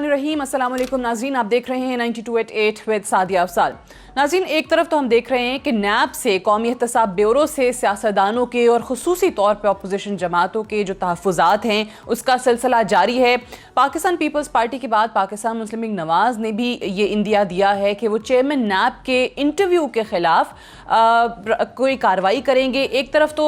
बिस्मिल्लाहिर्रहमानिर्रहीम। अस्सलाम वालेकुम नाज़रीन, आप देख रहे हैं 92.8 विद सादिया अफसाल। नाज़रीन, एक तरफ तो हम देख रहे हैं कि नैब से, कौमी एहतसाब ब्यूरो से सियासतदानों के और ख़ुसूसी तौर पर अपोजिशन जमातों के जो तहफ़्फ़ुज़ात हैं उसका सिलसिला जारी है। पाकिस्तान पीपल्स पार्टी के बाद पाकिस्तान मुस्लिम लीग नवाज़ ने भी ये इंदिया दिया है कि वो चेयरमैन नैब के इंटरव्यू के ख़िलाफ़ कोई कार्रवाई करेंगे। एक तरफ तो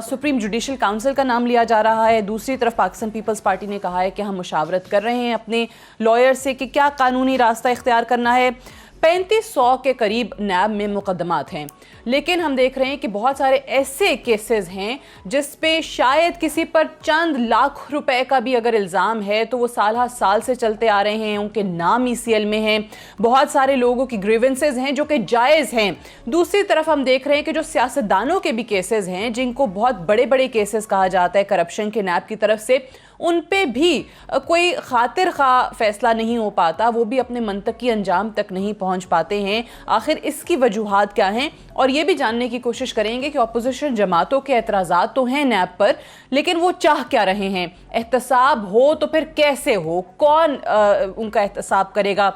सुप्रीम जुडिशल काउंसिल का नाम लिया जा रहा है, दूसरी तरफ पाकिस्तान पीपल्स पार्टी ने कहा है कि हम मुशावरत कर रहे हैं अपने लॉयर से कि क्या कानूनी रास्ता इख्तियार करना है। 3500 के करीब नैब में मुकदमात हैं, लेकिन हम देख रहे हैं कि बहुत सारे ऐसे केसेस हैं जिस पे शायद किसी पर चंद लाख रुपए का भी अगर इल्ज़ाम है तो वो साल साल से चलते आ रहे हैं, उनके नाम ECL में हैं। बहुत सारे लोगों की ग्रीवेंसेस हैं जो कि जायज़ हैं। दूसरी तरफ हम देख रहे हैं कि जो सियासतदानों के भी केसेस हैं, जिनको बहुत बड़े बड़े केसेस कहा जाता है करप्शन के नैब की तरफ से, उन पे भी कोई खातिर खा फैसला नहीं हो पाता, वो भी अपने मंतकी अंजाम तक नहीं पहुंच पाते हैं। आखिर इसकी वजूहात क्या हैं, और ये भी जानने की कोशिश करेंगे कि अपोजिशन जमातों के एतराज़ात तो हैं नैब पर, लेकिन वो चाह क्या रहे हैं। एहतसाब हो तो फिर कैसे हो, कौन उनका एहतसाब करेगा।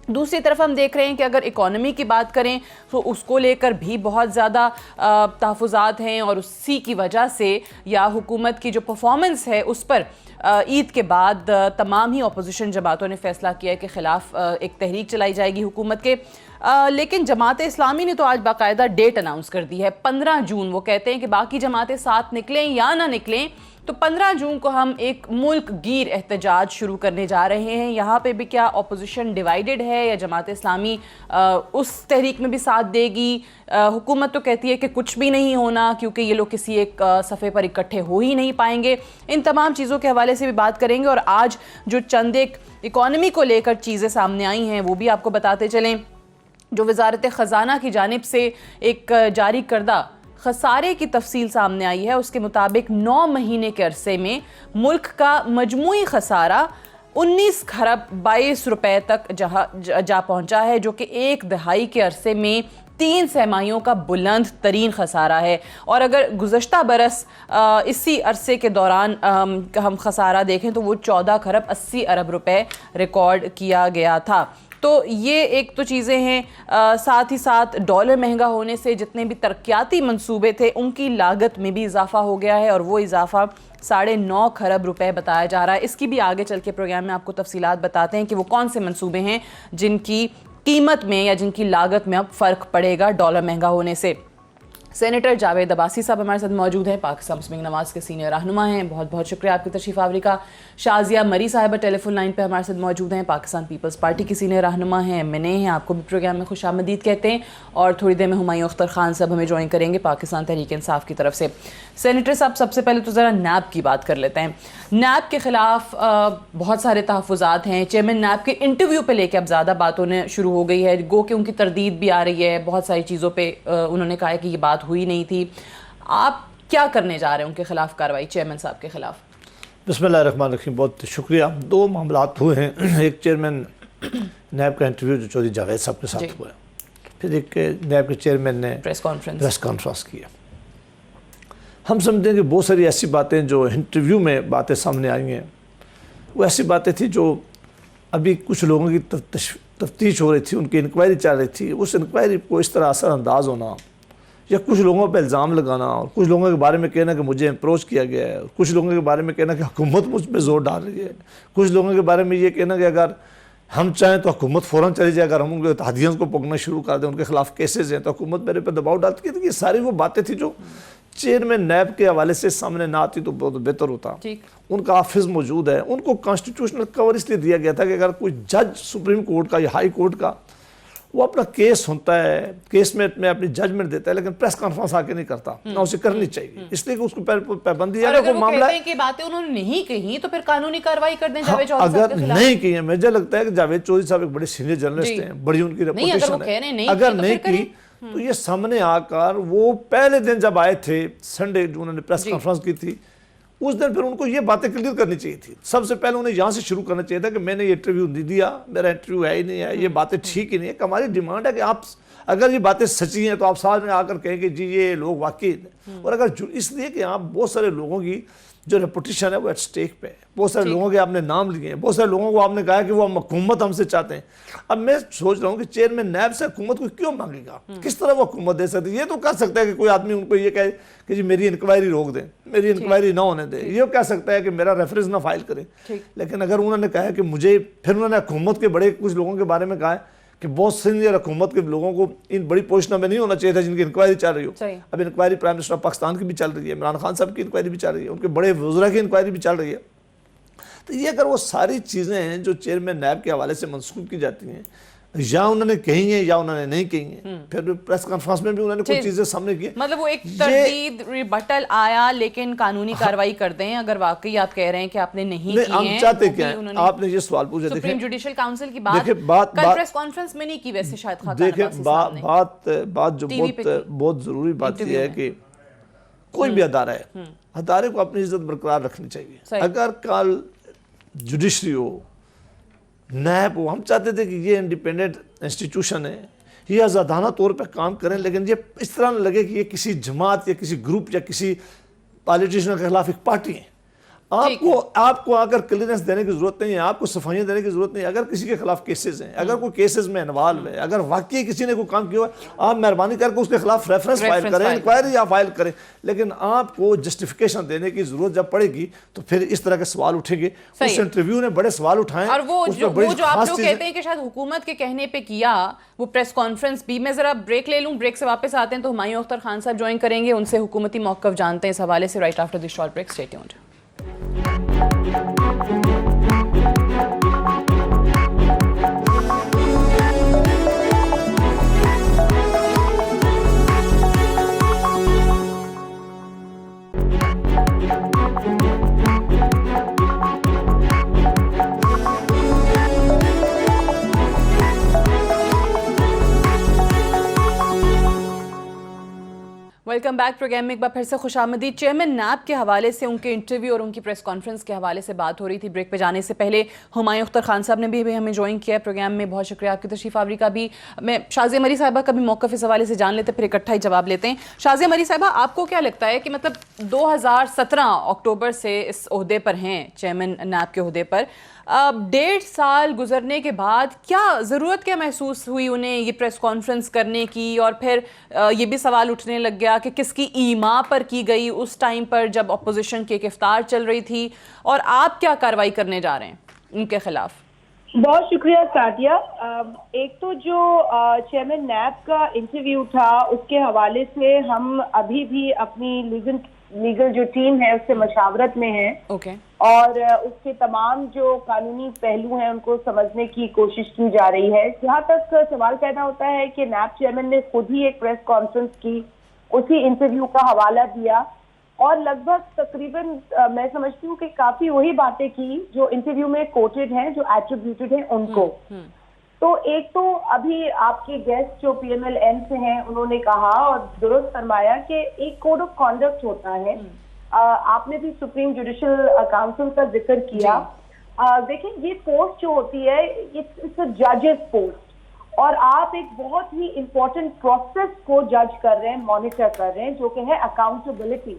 दूसरी तरफ हम देख रहे हैं कि अगर इकॉनमी की बात करें तो उसको लेकर भी बहुत ज़्यादा तहफ़्फ़ुज़ात हैं, और उसी की वजह से या हुकूमत की जो परफॉर्मेंस है उस पर ईद के बाद तमाम ही अपोजिशन जमातों ने फ़ैसला किया है कि ख़िलाफ़ एक तहरीक चलाई जाएगी हुकूमत के। लेकिन जमात इस्लामी ने तो आज बाकायदा डेट अनाउंस कर दी है, 15 जून। वो कहते हैं कि बाकी जमातें साथ निकलें या ना निकलें, तो 15 जून को हम एक मुल्क गिर एहतजाज शुरू करने जा रहे हैं। यहाँ पे भी क्या अपोजिशन डिवाइडेड है या जमात इस्लामी उस तहरीक में भी साथ देगी? हुकूमत तो कहती है कि कुछ भी नहीं होना, क्योंकि ये लोग किसी एक सफ़े पर इकट्ठे हो ही नहीं पाएंगे। इन तमाम चीज़ों के हवाले से भी बात करेंगे, और आज जो चंद एक इकॉनमी को लेकर चीज़ें सामने आई हैं वो भी आपको बताते चलें। जो वज़ारत ख़ज़ाना की जानिब से एक जारी करदा खसारे की तफसील सामने आई है, उसके मुताबिक 9 महीने के अरसे में मुल्क का मजमूई खसारा 19 खरब 22 रुपए तक जा पहुंचा है, जो कि एक दहाई के अरसे में 3 सहमाहियों का बुलंद तरीन खसारा है। और अगर गुज़श्ता बरस इसी अरसे के दौरान हम खसारा देखें तो वो 14 खरब 80 अरब रुपए रिकॉर्ड किया गया था। तो ये एक तो चीज़ें हैं। साथ ही साथ डॉलर महंगा होने से जितने भी तरक्याती मंसूबे थे उनकी लागत में भी इजाफा हो गया है, और वो इजाफा 9.5 खरब रुपए बताया जा रहा है। इसकी भी आगे चल के प्रोग्राम में आपको तफसीलात बताते हैं कि वो कौन से मंसूबे हैं जिनकी कीमत में या जिनकी लागत में अब फ़र्क पड़ेगा डॉलर महंगा होने से। सेनेटर जावेद अब्बासी साहब हमारे साथ मौजूद हैं, पाकिस्तान मुस्लिम लीग नवाज़ के सीनियर रहनुमा हैं। बहुत बहुत शुक्रिया आपकी तशरीफ़ आवरी का। शाजिया मरी साहिबा टेलीफोन लाइन पे हमारे साथ मौजूद हैं, पाकिस्तान पीपल्स पार्टी की सीनियर रहनुमा हैं, MNA हैं। आपको भी प्रोग्राम में खुशामदीद कहते हैं। और थोड़ी देर में हुमायूं अख्तर खान साहब हमें ज्वाइन करेंगे पाकिस्तान तहरीक इंसाफ की तरफ से। सेनेटर साहब, सबसे पहले तो ज़रा नैब की बात कर लेते हैं। नैब के ख़िलाफ़ बहुत सारे तहफ़्फ़ुज़ात हैं। चेयरमैन नैब के इंटरव्यू पे लेके अब ज़्यादा बात होने शुरू हो गई है, गो कि उनकी तरदीद भी आ रही है। बहुत सारी चीज़ों पर उन्होंने कहा है कि ये बात हुई नहीं थी। आप क्या करने जा रहे हैं उनके खिलाफ कार्रवाई, चेयरमैन साहब के खिलाफ? बिस्मिल्लाहिर्रहमानिर्रहीम, बहुत शुक्रिया। 2 मामलात हुए हैं। एक चेयरमैन नैब का इंटरव्यू जो चौधरी जावेद साहब के साथ हुआ है, फिर एक नैब के चेयरमैन ने प्रेस कॉन्फ्रेंस किया। हम समझते हैं कि बहुत सारी ऐसी बातें जो इंटरव्यू में बातें सामने आई हैं वो ऐसी बातें थी जो अभी कुछ लोगों की तफ्तीश हो रही थी, उनकी इंक्वायरी चल रही थी। उस इंक्वायरी को इस तरह असरअंदाज होना या कुछ लोगों पर इल्ज़ाम लगाना, और कुछ लोगों के बारे में कहना कि मुझे अप्रोच किया गया है, कुछ लोगों के बारे में कहना कि हुकूमत मुझ पर जोर डाल रही है, कुछ लोगों के बारे में ये कहना कि अगर हम चाहें तो हुकूमत फ़ौरन चली जाए, अगर हम उनके तहदियों को पुगना शुरू कर दें, उनके खिलाफ केसेस हैं तो हुकूमत मेरे पर दबाव डालती है। तो ये सारी वो बातें थी जो चेयरमैन नैब के हवाले से सामने ना आती तो बहुत बेहतर होता। उनका ऑफिस मौजूद है, उनको कॉन्स्टिट्यूशनल कवर इसलिए दिया गया था कि अगर कोई जज सुप्रीम कोर्ट का या हाई कोर्ट का वो अपना केस होता है, केस में अपनी जजमेंट देता है, लेकिन प्रेस कॉन्फ्रेंस आके नहीं करता, ना उसे करनी चाहिए, इसलिए कि उसको पाबंदी है। अगर मामला की बातें उन्होंने नहीं कही तो फिर कानूनी कार्रवाई कर दें जावेद चौधरी साहब के खिलाफ। अगर नहीं की है, मुझे लगता है कि जावेद चौधरी साहब एक बड़े सीनियर जर्नलिस्ट हैं, बड़ी उनकी रेपुटेशन है। अगर नहीं की तो ये सामने आकर, वो पहले दिन जब आए थे संडे जो उन्होंने प्रेस कॉन्फ्रेंस की थी, उस दिन फिर उनको ये बातें क्लियर करनी चाहिए थी। सबसे पहले उन्हें यहाँ से शुरू करना चाहिए था कि मैंने ये इंटरव्यू नहीं दिया, मेरा इंटरव्यू है ही नहीं है, ये बातें ठीक ही नहीं है। हमारी डिमांड है कि आप अगर ये बातें सच्ची हैं तो आप साथ में आकर कहें कि जी ये लोग वाकई, और अगर इसलिए कि आप बहुत सारे लोगों की جو ریپوٹیشن ہے وہ ایٹ سٹیک پہ ہے. بہت سارے لوگوں کے آپ نے نام لیے ہیں, بہت سارے لوگوں کو آپ نے کہا کہ وہ حکومت ہم سے چاہتے ہیں. اب میں سوچ رہا ہوں کہ چیئرمین نیب سے حکومت کو کیوں مانگے گا, کس طرح وہ حکومت دے سکتی ہے؟ یہ تو کہہ سکتا ہے کہ کوئی آدمی ان کو یہ کہے کہ جی میری انکوائری روک دیں, میری انکوائری نہ ہونے دیں, یہ کہہ سکتا ہے کہ میرا ریفرنس نہ فائل کریں. لیکن اگر انہوں نے کہا کہ مجھے, پھر انہوں نے حکومت کے بڑے کچھ لوگوں کے بارے میں کہا ہے کہ بہت سینئر حکومت کے لوگوں کو ان بڑی پوزیشنوں میں نہیں ہونا چاہیے تھا جن کی انکوائری چل رہی ہو. اب inquiry prime minister of Pakistan کی بھی چل رہی ہے, عمران خان صاحب کی انکوائری بھی چل رہی ہے, ان کے بڑے وزراء کی انکوائری بھی چل رہی ہے. تو یہ اگر وہ ساری چیزیں ہیں جو چیئرمین نیب کے حوالے سے منسوخ کی جاتی ہیں, یا انہوں نے کہی ہیں یا انہوں نے نہیں کہی ہیں, پھر پریس کانفرنس میں بھی انہوں نے کچھ چیزیں سامنے کی. مطلب وہ ایک تردید ریبٹل آیا لیکن قانونی کارروائی کر دیں اگر واقعی آپ کہہ رہے ہیں کہ آپ نے نہیں کی ہیں. ہم چاہتے کیا ہیں, آپ نے یہ سوال پوچھا, دیکھیں سپریم جوڈیشل کاؤنسل کی بات کل پریس کانفرنس میں نہیں کی ویسے شاید خاکان دیکھیں بات جو بہت ضروری بات یہ ہے کہ کوئی بھی ادارہ ہے, ادارے کو اپنی عزت برقرار رکھنی چاہیے. اگر کل جوڈیشری ہو, نیب ہو, ہم چاہتے تھے کہ یہ انڈیپینڈنٹ انسٹیٹیوشن ہے, یہ آزادانہ طور پہ کام کریں, لیکن یہ اس طرح نہ لگے کہ یہ کسی جماعت یا کسی گروپ یا کسی پالیٹیشن کے خلاف ایک پارٹی ہے. آپ کو اگر کلیئرنس دینے کی ضرورت نہیں ہے, آپ کو صفائیاں دینے کی ضرورت نہیں ہے. اگر کسی کے خلاف کیسز ہیں, اگر کوئی کیسز میں انوالو ہے, اگر واقعی کسی نے کوئی کام کیا ہے, آپ مہربانی کر کے اس کے خلاف ریفرنس فائل کریں, انکوائری یا فائل کریں. لیکن آپ کو جسٹیفیکیشن دینے کی ضرورت جب پڑے گی تو پھر اس طرح کے سوال اٹھیں گے. اس انٹرویو نے بڑے سوال اٹھائے, اور وہ جو آپ لوگ کہتے ہیں کہ شاید حکومت کے کہنے پہ کیا وہ پریس کانفرنس بھی. میں ذرا بریک لے لوں, بریک سے واپس آتے ہیں تو ہمایوں اختر خان صاحب جوائن کریں گے, ان سے حکومتی موقف جانتے ہیں اس حوالے سے, right after this short break. Stay tuned. Welcome back. Programme میں ایک بار پھر سے خوش آمدید. چیئرمین نیب کے حوالے سے ان کے انٹرویو اور ان کی پریس کانفرنس کے حوالے سے بات ہو رہی تھی. بریک پہ جانے سے پہلے ہمایوں اختر خان صاحب نے بھی ہمیں جوائن کیا ہے پروگرام میں. بہت شکریہ آپ کی تشریف آوری کا بھی. میں شازیہ مری صاحبہ کا بھی موقف اس حوالے سے جان لیتے, پھر اکٹھا ہی جواب لیتے ہیں. شازیہ مری صاحبہ, آپ کو کیا لگتا ہے کہ مطلب 2017 اکتوبر سے اس عہدے پر ہیں, چیئرمین نیب کے عہدے پر, 1.5 سال گزرنے کے بعد کیا ضرورت کیا محسوس ہوئی انہیں یہ پریس کانفرنس کرنے کی؟ اور پھر یہ بھی سوال اٹھنے لگ گیا کہ کس کی ایما پر کی گئی اس ٹائم پر جب اپوزیشن کی ایک افطار چل رہی تھی, اور آپ کیا کارروائی کرنے جا رہے ہیں ان کے خلاف؟ بہت شکریہ سعدیہ. ایک تو جو چیئرمین نیب کا انٹرویو تھا اس کے حوالے سے ہم ابھی بھی اپنی لیگل جو ٹیم ہے اس سے مشاورت میں ہیں, اور اس کے تمام جو قانونی پہلو ہیں ان کو سمجھنے کی کوشش کی جا رہی ہے. جہاں تک سوال پیدا ہوتا ہے کہ نیب چیئرمین نے خود ہی ایک پریس کانفرنس کی, اسی انٹرویو کا حوالہ دیا, اور لگ بھگ تقریباً میں سمجھتی ہوں کہ کافی وہی باتیں کی جو انٹرویو میں کوٹڈ ہیں, جو ایٹریبیوٹڈ ہیں ان کو. تو ایک تو ابھی آپ کے گیسٹ جو پی ایم ایل این سے ہیں انہوں نے کہا اور درست فرمایا کہ ایک کوڈ آف کانڈکٹ ہوتا ہے. آپ نے بھی سپریم جوڈیشل کاؤنسل کا ذکر کیا. دیکھیں یہ پوسٹ جو ہوتی ہے اٹس اے ججز پوسٹ, اور آپ ایک بہت ہی امپورٹنٹ پروسیس کو جج کر رہے ہیں, مانیٹر کر رہے ہیں, جو کہ ہے اکاؤنٹیبلٹی.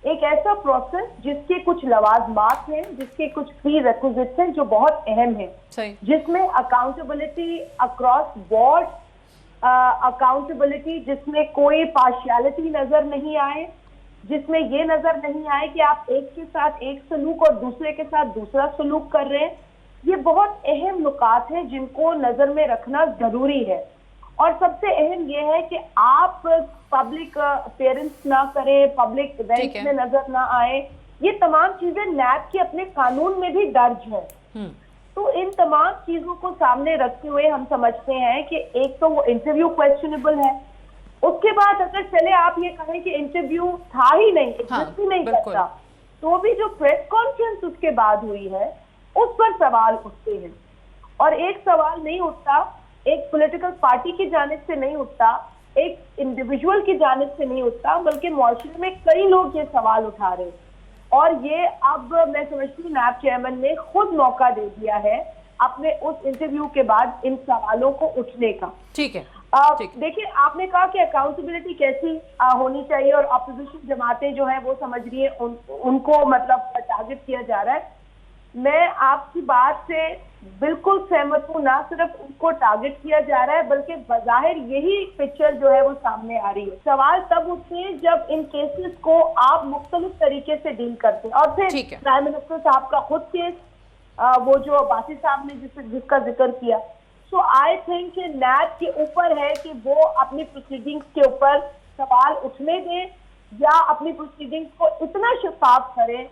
ایک ایسا پروسیس جس کے کچھ لوازمات ہیں, جس کے کچھ پری ریکوزٹس ہیں جو بہت اہم ہیں, جس میں اکاؤنٹیبلٹی اکراس بورڈ, اکاؤنٹیبلٹی جس میں کوئی پارشیلٹی نظر نہیں آئے, جس میں یہ نظر نہیں آئے کہ آپ ایک کے ساتھ ایک سلوک اور دوسرے کے ساتھ دوسرا سلوک کر رہے ہیں. یہ بہت اہم نکات ہیں جن کو نظر میں رکھنا ضروری ہے. اور سب سے اہم یہ ہے کہ آپ پبلک اپیئرنس نہ کریں, پبلک ایونٹس میں نظر نہ آئے. یہ تمام چیزیں نیب کے اپنے قانون میں بھی درج ہیں. تو ان تمام چیزوں کو سامنے رکھتے ہوئے ہم سمجھتے ہیں کہ ایک تو وہ انٹرویو کویسچنیبل ہے, اس کے بعد اگر چلے آپ یہ کہیں کہ انٹرویو تھا ہی نہیں, ایگزسٹ ہی نہیں کرتا, تو بھی جو پریس کانفرنس اس کے بعد ہوئی ہے اس پر سوال اٹھتے ہیں. اور ایک سوال نہیں اٹھتا, ایک پولیٹیکل پارٹی کی جانب سے نہیں اٹھتا, ایک انڈیویجول کی جانب سے نہیں اٹھتا, بلکہ معاشرے میں کئی لوگ یہ سوال اٹھا رہے ہیں. اور یہ اب میں سمجھتی ہوں نیب چیئرمین نے خود موقع دے دیا ہے اپنے اس انٹرویو کے بعد ان سوالوں کو اٹھنے کا. ٹھیک ہے. देखिए, आपने कहा कि अकाउंटेबिलिटी कैसी होनी चाहिए और अपोजिशन जमातें जो है वो समझ रही है उनको मतलब टारगेट किया जा रहा है। मैं आपकी बात से बिल्कुल सहमत हूँ, ना सिर्फ उनको टारगेट किया जा रहा है बल्कि बज़ाहिर यही पिक्चर जो है वो सामने आ रही है। सवाल तब उठते हैं जब इन केसेस को आप मुख्तलिफ तरीके से डील करते हैं। और फिर प्राइम मिनिस्टर साहब का खुद केस, वो जो अब्बासी साहब ने जिसका जिक्र किया, सो आई थिंक नैब के ऊपर है कि वो अपनी प्रोसीडिंग्स के ऊपर सवाल उठने दें या अपनी प्रोसीडिंग्स को इतना शफाफ करें,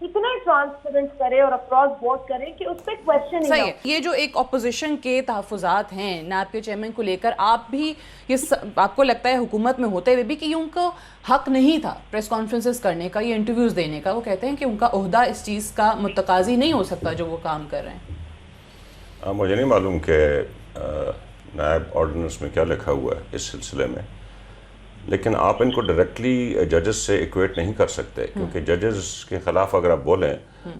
इतना ट्रांसपेरेंट करें और अक्रॉस बोर्ड करें कि उस पर क्वेश्चन सही है। ये जो एक ऑपोजिशन के तहफ़्फ़ुज़ात हैं नैब के चेयरमैन को लेकर, आप भी ये आपको लगता है हुकूमत में होते हुए भी कि ये उनको हक नहीं था प्रेस कॉन्फ्रेंसेस करने का, ये इंटरव्यूज़ देने का? वो कहते हैं कि उनका ओहदा इस चीज़ का मुतकाज़ी नहीं हो सकता जो वो काम कर रहे हैं। मुझे नहीं मालूम कि नायब ऑर्डिनेंस में क्या लिखा हुआ है इस सिलसिले में, लेकिन आप इनको डायरेक्टली जजेस से इक्वेट नहीं कर सकते, क्योंकि जजेस के ख़िलाफ़ अगर आप बोलें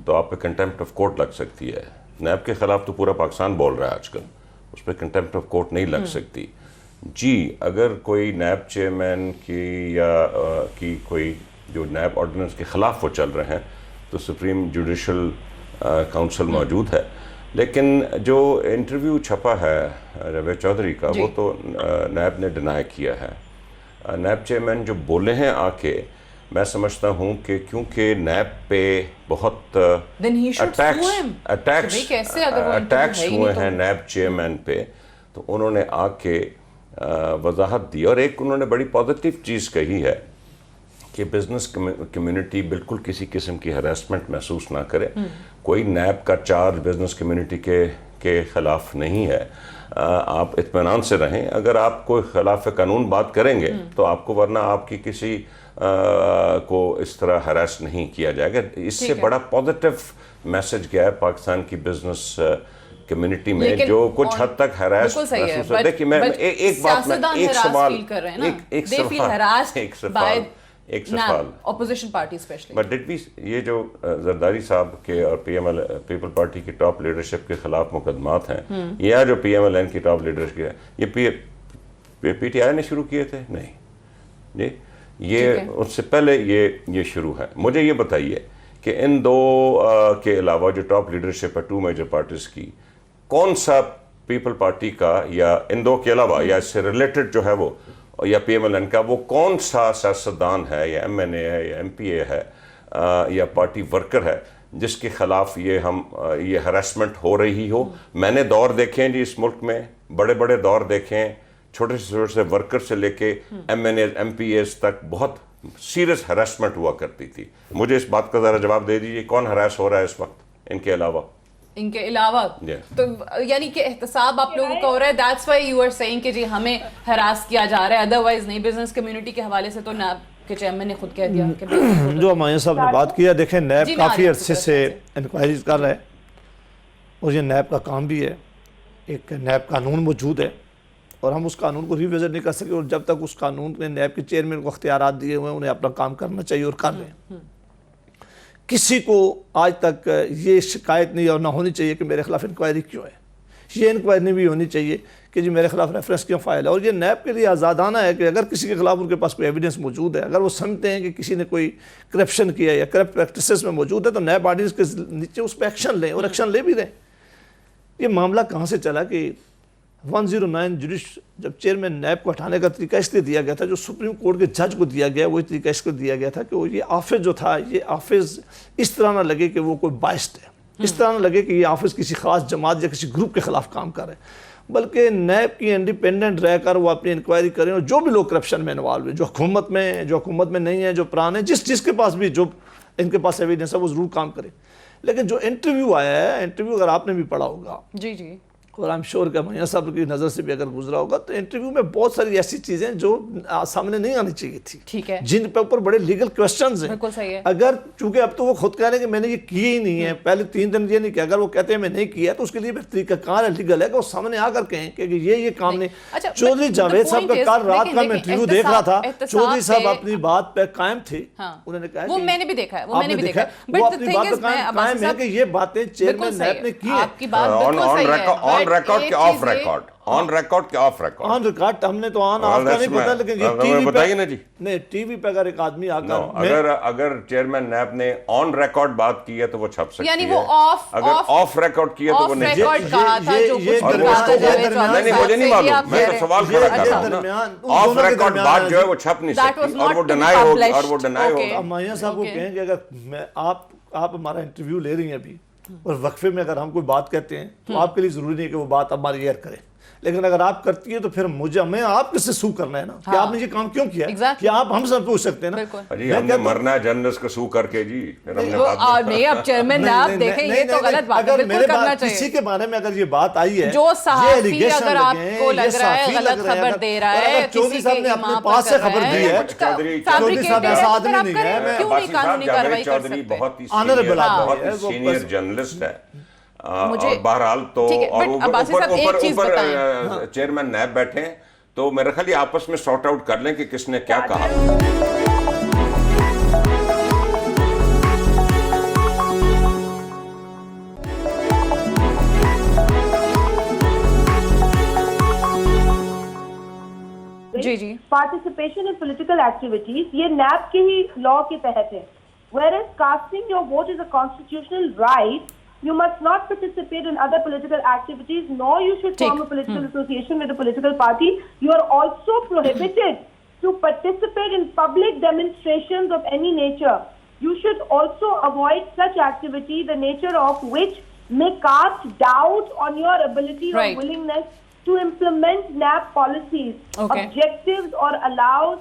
तो आप पे कंटेम्प्ट ऑफ कोर्ट लग सकती है। नैब के ख़िलाफ़ तो पूरा पाकिस्तान बोल रहा है आजकल, उस पर कंटेम्प्ट ऑफ कोर्ट नहीं लग सकती। जी, अगर कोई नैब चेयरमैन की या की कोई जो नैब ऑर्डिनेंस के ख़िलाफ़ वो चल रहे हैं तो सुप्रीम जुडिशल काउंसिल मौजूद है, लेकिन जो इंटरव्यू छपा है रवेश चौधरी का वो तो नैब ने डिनाई किया है। नैब चेयरमैन जो बोले हैं आके, मैं समझता हूँ कि क्योंकि नैब पे बहुत अटैक्स हुए हैं नैब चेयरमैन पे, तो उन्होंने आके वजाहत दी और एक उन्होंने बड़ी पॉजिटिव चीज़ कही है कि बिज़नेस कम्युनिटी बिल्कुल किसी किस्म की हरासमेंट महसूस ना करे। कोई नैब का चार्ज बिज़नेस कम्युनिटी के ख़िलाफ़ नहीं है, आप इत्मीनान से रहें। अगर आप कोई खिलाफ कानून बात करेंगे तो आपको, वरना आपकी किसी को इस तरह हरास नहीं किया जाएगा। इससे बड़ा पॉजिटिव मैसेज गया है पाकिस्तान की बिजनेस कम्युनिटी में, जो कुछ हद तक हरास महसूस है। देखिए, मैं एक बात में एक सवाल opposition party specially, but did we, ये जो जरदारी साहब के और पीपल पार्टी की टॉप लीडरशिप के खिलाफ मुकदमात हैं, या जो PMLN की टॉप लीडरशिप, ये PTI ने शुरू किए थे? नहीं, ये उससे पहले ये शुरू है। मुझे ये बताइए कि इन दो के अलावा जो टॉप लीडरशिप है 2 मेजर पार्टीज की, कौन सा पीपल पार्टी का या इन दो के अलावा या इससे रिलेटेड जो है वो या PMLN का, वो कौन सा सियासतदान है या MNA है या MPA है या पार्टी वर्कर है जिसके ख़िलाफ़ ये हरासमेंट हो रही हो? मैंने दौर देखे हैं जी इस मुल्क में, बड़े बड़े दौर देखे हैं, छोटे से वर्कर से लेके MNA MPAs तक बहुत सीरियस हरासमेंट हुआ करती थी। मुझे इस बात का ज़रा जवाब दे दीजिए, कौन हरास हो रहा है इस वक्त इनके अलावा? तो यानी कि एहतसाब आप लोगों का हो रहा है, that's why you are saying कि जी हमें हरास किया जा रहा है, अदरवाइज नहीं। बिजनेस कम्युनिटी के हवाले से तो नैब के चेयरमैन ने खुद कह दिया कि जो हमारे साहब ने बात किया, देखें नैब काफ़ी अरसे से इंक्वायरीज कर रहा है और ये नैब का काम भी है। एक नैब कानून मौजूद है और हम उस कानून को रिविज़िट नहीं कर सके, और जब तक उस कानून ने नैब के चेयरमैन को अख्तियारात दिए हुए हैं, उन्हें अपना काम करना चाहिए और कर रहे हैं। किसी को आज तक ये शिकायत नहीं और ना होनी चाहिए कि मेरे खिलाफ इंक्वायरी क्यों है। ये इंक्वायरी भी होनी चाहिए कि जी मेरे खिलाफ रेफरेंस क्यों फाइल है। और ये नैब के लिए आज़ादाना है कि अगर किसी के खिलाफ उनके पास कोई एविडेंस मौजूद है, अगर वो समझते हैं कि किसी ने कोई करप्शन किया या करप्ट प्रैक्टिसेस में मौजूद है, तो नैब ऑर्डिनेंस के नीचे उस पर एक्शन लें और एक्शन ले भी दें। ये मामला कहाँ से चला कि 109 जुडिश जब चेयरमैन नैब को हटाने का तरीका इसलिए दिया गया था, जो सुप्रीम कोर्ट के जज को दिया गया, वही तरीका इसको दिया गया था कि वो ये ऑफिस जो था, ये ऑफिस इस तरह ना लगे कि वो कोई बाइस्ड है, इस तरह ना लगे कि ये ऑफिस किसी खास जमात या किसी ग्रुप के खिलाफ काम कर रहे हैं, बल्कि नैब की इंडिपेंडेंट रहकर वो अपनी इंक्वायरी करें। और जो भी लोग करप्शन में इन्वॉल्व है, जो हुकूमत में नहीं है, जो पुराने जिसके पास भी जो इनके पास एविडेंस है, वो ज़रूर काम करें। लेकिन जो इंटरव्यू आया है, इंटरव्यू अगर आपने भी पढ़ा होगा जी, और आई एम श्योर कि भैया साहब की नज़र से भी अगर गुजरा होगा, तो इंटरव्यू में बहुत सारी ऐसी चीज़ें जो सामने नहीं आनी चाहिए थी, ठीक है, जिन पे ऊपर बड़े लीगल क्वेश्चंस हैं। बिल्कुल सही है। अगर चूंकि अब तो वो खुद कह रहे हैं कि मैंने ये किए ही नहीं है, पहले 3 दिन ये नहीं किया, अगर वो कहते हैं मैं नहीं किया, तो उसके लिए तरीका कार है, लीगल है कि वो सामने आकर कहें कि ये काम नहीं। चौधरी जावेद साहब का कल रात का मैं इंटरव्यू देख रहा था, चौधरी साहब अपनी बात पे कायम थे। उन्होंने कहा, वो मैंने भी देखा है, वो अपनी बात पे कायम है कि ये बातें चेयरमैन नैब ने की है। ऑन ऑन रिकॉर्ड के ऑफ रिकॉर्ड, ऑन रिकॉर्ड के ऑफ रिकॉर्ड? ऑन रिकॉर्ड हमने तो ऑन ऑफ का नहीं पता, लेकिन ये टीवी बताइए ना जी। नहीं, टीवी पे अगर एक आदमी आकर अगर चेयरमैन नैब ने ऑन रिकॉर्ड बात की है तो वो छप सकती है, यानी वो अगर ऑफ रिकॉर्ड किया तो वो नहीं। रिकॉर्ड कहा था जो कुछ नहीं, मुझे नहीं मालूम, मैं तो सवाल खड़ा कर रहा हूं। ऑफ रिकॉर्ड बात जो है वो छप नहीं सकती और वो डिनाई होगा। माया साहब को कहें कि अगर आप हमारा इंटरव्यू ले रही हैं अभी और वक्फे में अगर हम कोई बात कहते हैं तो आपके लिए जरूरी नहीं है कि वो बात हमारी एयर करें, लेकिन अगर आप करती है तो फिर हमें आपके से सू करना है ना कि आपने ये काम क्यों किया है, कि आप हमसे पूछ सकते हैं ना। जी हमने मरना है जर्नलिस्ट को सू करके जी, नहीं अब चेयरमैन नैब देखें ये तो गलत बात है, बिल्कुल करना चाहिए। किसी के बारे में अगर ये बात आई है, जो सहाफी अगर आपको लग रहा है गलत खबर दे रहा है, चौधरी साहब ने अपने पास से खबर दी है, चौधरी साहब ऐसा आदमी नहीं है, क्यों नहीं कानूनी कार्रवाई कर सकते? बहुत ही सीनियर जर्नलिस्ट है और बहरहाल तो और ऊपर चेयरमैन नैब बैठे हैं तो मेरे ख्याल ये आपस में सॉर्ट आउट कर लें कि किसने क्या कहा। जी पार्टिसिपेशन इन पॉलिटिकल एक्टिविटीज ये नैब के ही लॉ के तहत है, whereas casting your vote is a constitutional right. You must not participate in other political activities, nor you should form a political association with a political party. You are also prohibited to participate in public demonstrations of any nature. You should also avoid such activity, the nature of which may cast doubt on your ability or willingness to implement NAB policies, objectives, or allows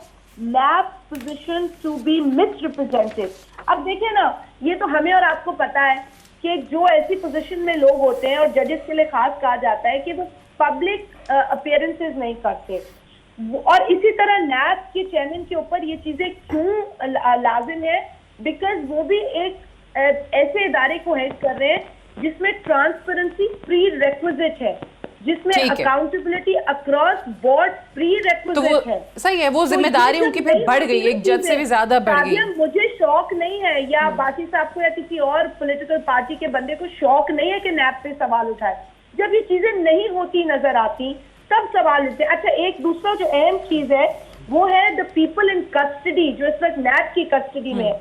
NAB positions to be misrepresented. अब देखिए ना, ये तो हमें और आपको पता है कि जो ऐसी पोजीशन में लोग होते हैं और जजेस के लिए खास कहा जाता है कि वो पब्लिक अपीयरेंसेस नहीं करते, और इसी तरह नैब के चेयरमैन के ऊपर ये चीजें क्यों लाजिम है, बिकॉज वो भी एक ऐसे इदारे को हेड कर रहे हैं जिसमें ट्रांसपेरेंसी प्री रिक्विजिट है, जिसमें accountability across board pre requisite है। सही है, वो जिम्मेदारी उनकी फिर बढ़ गई, एक जज से भी ज्यादा बढ़ गई। मुझे शौक नहीं है या बासी साहब को या किसी और पॉलिटिकल पार्टी के बंदे को शौक नहीं है कि नैब पे सवाल उठाए, जब ये चीजें नहीं होती नजर आती तब सवाल उठते। अच्छा, एक दूसरा जो अहम चीज है वो है द पीपल इन कस्टडी, जो इस वक्त नैब की कस्टडी में है।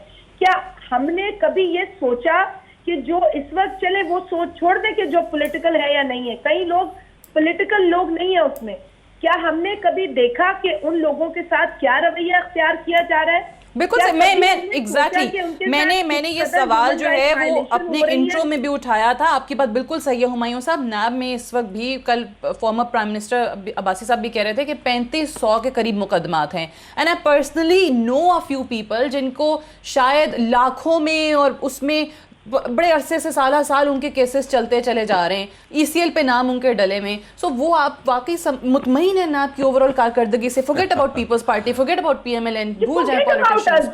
क्या हमने कभी ये सोचा कि जो इस वक्त चले वो सोच छोड़ दे कि जो पॉलिटिकल है या नहीं है, कई लोग पॉलिटिकल लोग नहीं है उसमें, क्या हमने कभी देखा कि उन लोगों के साथ क्या रवैया अख्तियार किया जा रहा है? बिल्कुल मैं एग्जैक्टली मैंने ये सवाल जो है वो अपने इंट्रो में भी उठाया था। आपकी बात बिल्कुल सही है हुमायूं साहब। नैब में इस वक्त भी कल फॉर्मर प्राइम मिनिस्टर अब्बासी साहब भी कह रहे थे कि 3500 के करीब मुकदमात हैं, and I personally know a few people जिनको शायद लाखों में और उसमें बड़े अरसे से साल उनके केसेस चलते चले जा रहे हैं, ईसीएल पे नाम उनके डले में। सो वो आप वाकई मुतमईन है नैब की ओवरऑल कारकर्दगी से? Forget about peoples party, forget about PMLN, भूल जाए पॉलिटिशियंस।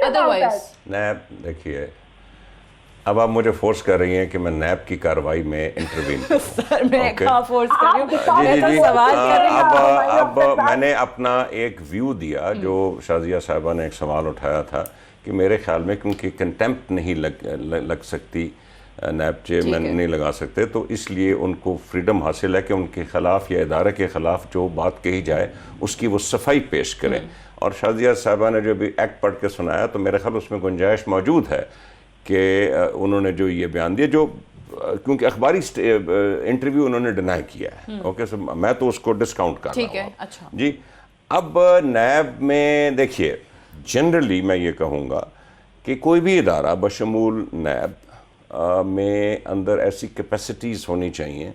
अदरवाइज नैब देखिए, अब आप मुझे फोर्स कर रही हैं कि मैं नैब की कार्रवाई में इंटरवीन सर मैं कहाँ फोर्स कर रही हूँ? अब मैंने अपना एक व्यू दिया जो शाजिया साहिबा ने एक सवाल उठाया था कि मेरे ख्याल में क्योंकि कंटेम्प्ट नहीं लग सकती, नैब चेयरमैन नहीं लगा सकते, तो इसलिए उनको फ्रीडम हासिल है कि उनके खिलाफ या इदारे के खिलाफ जो बात कही जाए उसकी वो सफाई पेश करें। और शाजिया साहिबा ने जो भी एक्ट पढ़ के सुनाया तो मेरे ख्याल उसमें गुंजाइश मौजूद है कि उन्होंने जो ये बयान दिया, जो क्योंकि अखबारी इंटरव्यू उन्होंने डिनाई किया है, ओके, सो मैं तो उसको डिस्काउंट कर रहा हूँ। अच्छा जी, अब नैब में देखिए, जनरली मैं ये कहूँगा कि कोई भी इदारा बशमूल नैब में अंदर ऐसी कैपेसिटीज़ होनी चाहिए,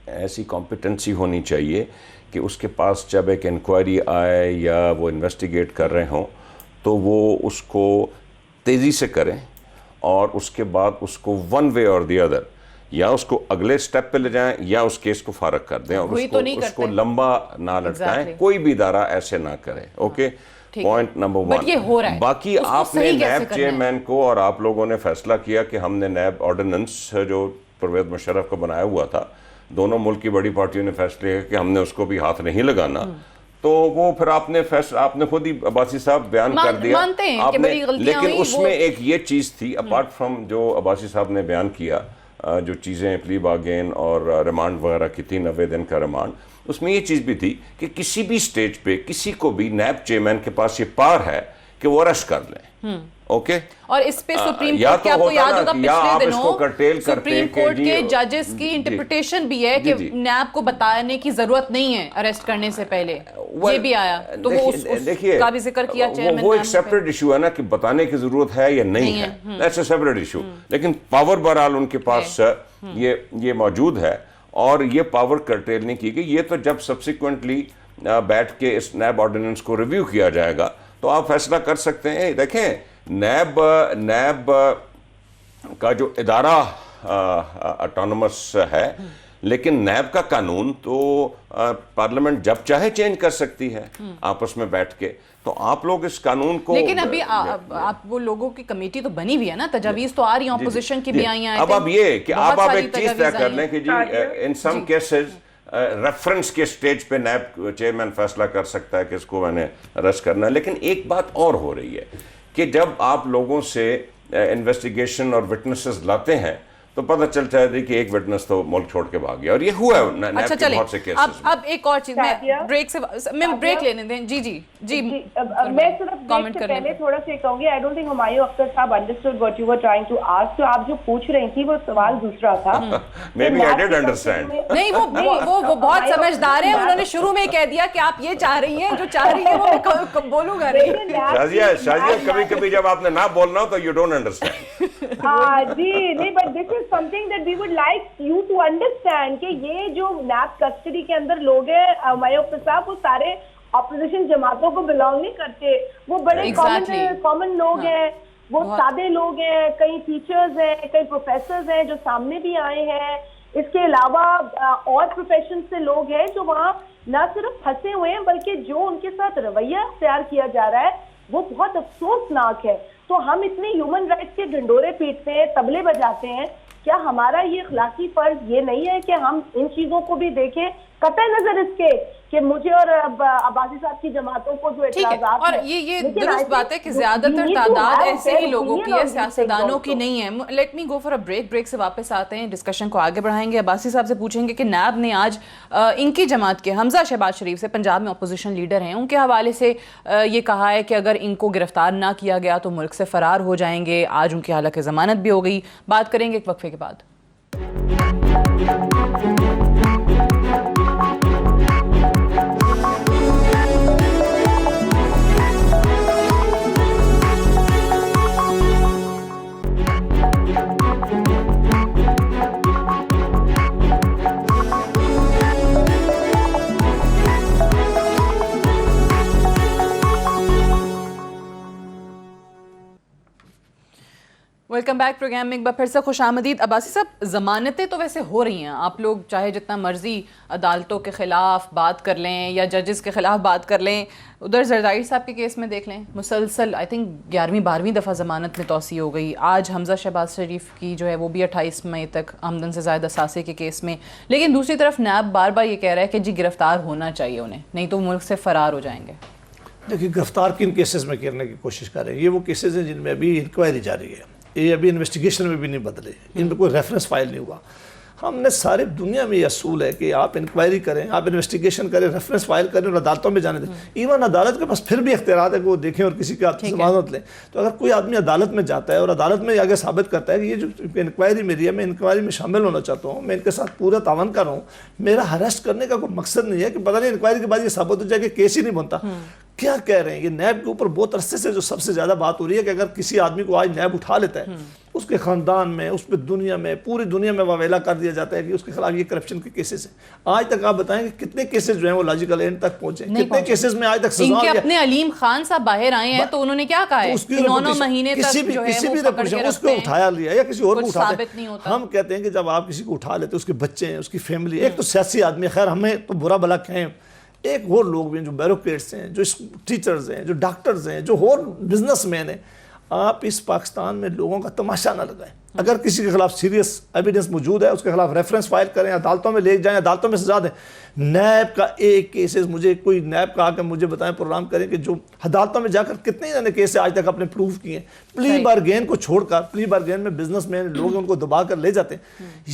ऐसी कॉम्पिटेंसी होनी चाहिए कि उसके पास जब एक इंक्वायरी आए या वो इन्वेस्टिगेट कर रहे हों तो वो उसको तेज़ी से करें और उसके बाद उसको वन वे और द अदर या उसको अगले स्टेप पे ले जाएं या उस केस को फारग कर दें और उसको लंबा ना लटकाएं। कोई भी इदारा ऐसे ना करे, ओके, पॉइंट नंबर 1। ये हो रहा है। बाकी आपने नैब चेयरमैन को और आप लोगों ने फैसला किया कि हमने नैब ऑर्डिनेंस जो परवेज मुशर्रफ को बनाया हुआ था, दोनों मुल्क की बड़ी पार्टियों ने फैसला किया कि हमने उसको भी हाथ नहीं लगाना, तो वो फिर आपने खुद ही अब्बासी साहब बयान कर दिया आपने, लेकिन उसमें एक ये चीज़ थी अपार्ट फ्रॉम जो अब्बासी साहब ने बयान किया, جو چیزیں پلی باگین اور ریمانڈ وغیرہ کی تھی 90 دن کا ریمانڈ, اس میں یہ چیز بھی تھی کہ کسی بھی سٹیج پہ کسی کو بھی نیب چیئرمین کے پاس یہ پاور ہے کہ وہ ارسٹ کر لیں. اوکے, اور اس پہ سپریم کورٹ کے آپ کو یاد ہوگا پچھلے دنوں سپریم کورٹ کے ججز کی انٹرپریٹیشن بھی ہے کہ نیب کو بتانے کی ضرورت نہیں ہے اریسٹ کرنے سے پہلے, یہ بھی آیا, تو وہ اس کا بھی ذکر کیا چیئرمین. وہ ایک سیپریٹ ایشو ہے نا کہ بتانے کی ضرورت ہے یا نہیں ہے, دیٹس اے سیپریٹ ایشو, لیکن پاور بہرحال ان کے پاس یہ موجود ہے اور یہ پاور کرٹیل نہیں کی گئی. یہ تو جب سبسیکوینٹلی بیٹھ کے اس نیب آرڈیننس کو ریویو کیا جائے گا تو آپ فیصلہ کر سکتے ہیں. دیکھیں نیب کا جو ادارہ اٹانومس ہے, لیکن نیب کا قانون تو پارلیمنٹ جب چاہے چینج کر سکتی ہے آپس میں بیٹھ کے. تو آپ لوگ اس قانون کو, لیکن ابھی آپ وہ لوگوں کی کمیٹی تو بنی ہوئی ہے نا, تجاویز تو آ رہی ہیں اپوزیشن کی بھی آئی ہیں. اب یہ کہ آپ ایک چیز طے کر لیں کہ جی ان سم کیسز ریفرنس کے سٹیج پہ نیب چیئرمین فیصلہ کر سکتا ہے کہ اس کو میں نے ارسٹ کرنا ہے. لیکن ایک بات اور ہو رہی ہے کہ جب آپ لوگوں سے انویسٹیگیشن اور وٹنسز لاتے ہیں تو پتہ چلتا ہے کہ ایک وٹنس تو ملک چھوڑ کے بھاگ گیا, اور یہ ہوا ہے نیب کے بہت سے کیسز. اب ایک اور چیز میں بریک لینے دیں. جی میں صرف بریک سے پہلے تھوڑا سا کہوں گی, I don't think Humayun Akhtar صاحب understood what you were trying to ask. تو آپ جو پوچھ رہی تھی وہ سوال دوسرا تھا. Maybe I did understand. نہیں, وہ بہت سمجھدار ہیں, انہوں نے شروع میں کہہ دیا کہ آپ یہ چاہ رہی ہیں, جو چاہ رہی ہیں وہ بولوں گا نہیں. شازیہ کبھی کبھی جب آپ نے نہ بولنا ہو تو یو ڈونٹ انڈرسٹینڈ. جی نہیں, but this is something that we would like you to understand کہ یہ جو نیب کسٹڈی کے اندر لوگ ہیں ہمایوں اختر صاحب, وہ سارے اپوزیشن جماعتوں کو بلانگ نہیں کرتے. وہ بڑے کامن لوگ ہیں, وہ سادے لوگ ہیں, کئی ٹیچرز ہیں, کئی پروفیسرز ہیں جو سامنے بھی آئے ہیں. اس کے علاوہ اور پروفیشن سے لوگ ہیں جو وہاں نہ صرف پھنسے ہوئے ہیں بلکہ جو ان کے ساتھ رویہ اختیار کیا جا رہا ہے وہ بہت افسوسناک ہے. تو ہم اتنے ہیومن رائٹس کے ڈنڈورے پیٹتے ہیں, تبلے بجاتے ہیں, کیا ہمارا یہ اخلاقی فرض یہ نہیں ہے کہ ہم ان چیزوں کو بھی دیکھیں, قطع نظر اس کے کہ مجھے اور عباسی صاحب کی جماعتوں کو جو اعتراضات اور یہ درست بات ہے کہ زیادہ تر تعداد ایسے ہی لوگوں کی ہے, سیاستدانوں کی نہیں ہے. Let me go for a break سے واپس آتے ہیں, ڈسکشن کو آگے بڑھائیں گے. عباسی صاحب سے پوچھیں گے کہ نیب نے آج ان کی جماعت کے حمزہ شہباز شریف سے, پنجاب میں اپوزیشن لیڈر ہیں, ان کے حوالے سے یہ کہا ہے کہ اگر ان کو گرفتار نہ کیا گیا تو ملک سے فرار ہو جائیں گے. آج ان کی حالت ضمانت بھی ہو گئی. بات کریں گے ایک وقفے کے بعد. ویلکم بیک پروگرام میں ایک بار پھر سے خوش آمدید. عباسی صاحب, ضمانتیں تو ویسے ہو رہی ہیں, آپ لوگ چاہے جتنا مرضی عدالتوں کے خلاف بات کر لیں یا ججز کے خلاف بات کر لیں. ادھر زرداری صاحب کے کیس میں دیکھ لیں, مسلسل آئی تھنک 11ویں-12ویں دفعہ ضمانت میں توسیع ہو گئی. آج حمزہ شہباز شریف کی جو ہے وہ بھی 28 مئی تک آمدن سے زائد اثاثے کے کیس میں. لیکن دوسری طرف نیب بار بار یہ کہہ رہا ہے کہ جی گرفتار ہونا چاہیے انہیں, نہیں تو ملک سے فرار ہو جائیں گے. دیکھیے گرفتار کن کیسز میں کرنے کی کوشش کر رہے ہیں, یہ وہ کیسز ہیں جن میں ابھی انکوائری جاری ہے, یہ ابھی انویسٹیگیشن میں بھی نہیں بدلے, ان میں کوئی ریفرنس فائل نہیں ہوا. ہم نے سارے دنیا میں یہ اصول ہے کہ آپ انکوائری کریں, آپ انویسٹیگیشن کریں, ریفرنس فائل کریں اور عدالتوں میں جانے دیں. ایون عدالت کے پاس پھر بھی اختیارات ہے کہ وہ دیکھیں اور کسی کا ضمانت لیں. تو اگر کوئی آدمی عدالت میں جاتا ہے اور عدالت میں آگے ثابت کرتا ہے کہ یہ جو انکوائری میری ہے, میں انکوائری میں شامل ہونا چاہتا ہوں, میں ان کے ساتھ پورا تعاون کر رہا ہوں, میرا اریسٹ کرنے کا کوئی مقصد نہیں ہے کہ پتہ نہیں انکوائری کے بعد یہ ثابت ہو جائے کہ کیس ہی نہیں بنتا. کیا کہہ رہے ہیں یہ نیب کے اوپر بہت عرصے سے جو سب سے زیادہ بات ہو رہی ہے کہ اگر کسی آدمی کو آج نیب اٹھا لیتا ہے, اس کے خاندان میں, اس پہ دنیا میں, پوری دنیا میں واویلا کر دیا جاتا ہے کہ اس کے خلاف یہ کرپشن کے کیسز ہیں. آج تک آپ بتائیں کہ کتنے کیسز جو ہیں وہ لاجیکل اینڈ تک پہنچے, کتنے کیسز میں آج تک سزا ان کے اپنے علیم خان صاحب باہر آئے ہیں تو انہوں نے کیا کہا ہے کہ 9 مہینے تک جو ہے وہ پکڑ کے اس کو اٹھایا لیا یا کسی اور کو اٹھاتے ہیں. ہم کہتے ہیں کہ جب آپ کسی کو اٹھا لیتے, اس کے بچے ہیں, اس کی فیملی, ایک تو سیاسی آدمی, خیر ہمیں تو برا بھلا کہیں, ایک اور لوگ بھی ہیں جو بیوروکریٹس ہیں, جو ٹیچرز ہیں, جو ڈاکٹرز ہیں, جو اور بزنس مین ہیں. آپ اس پاکستان میں لوگوں کا تماشا نہ لگائیں. اگر کسی کے خلاف سیریس ایویڈنس موجود ہے اس کے خلاف ریفرنس فائل کریں, عدالتوں میں لے جائیں, عدالتوں میں سزا دیں. نیب کا ایک کیسز مجھے کوئی نیب کا آ کے مجھے بتائیں, پروگرام کریں کہ جو عدالتوں میں جا کر کتنے انہوں نے کیس آج تک اپنے پروف کیے ہیں. پلی بارگین کو چھوڑ کر, پلی بارگین میں بزنس مین لوگ ان کو دبا کر لے جاتے ہیں.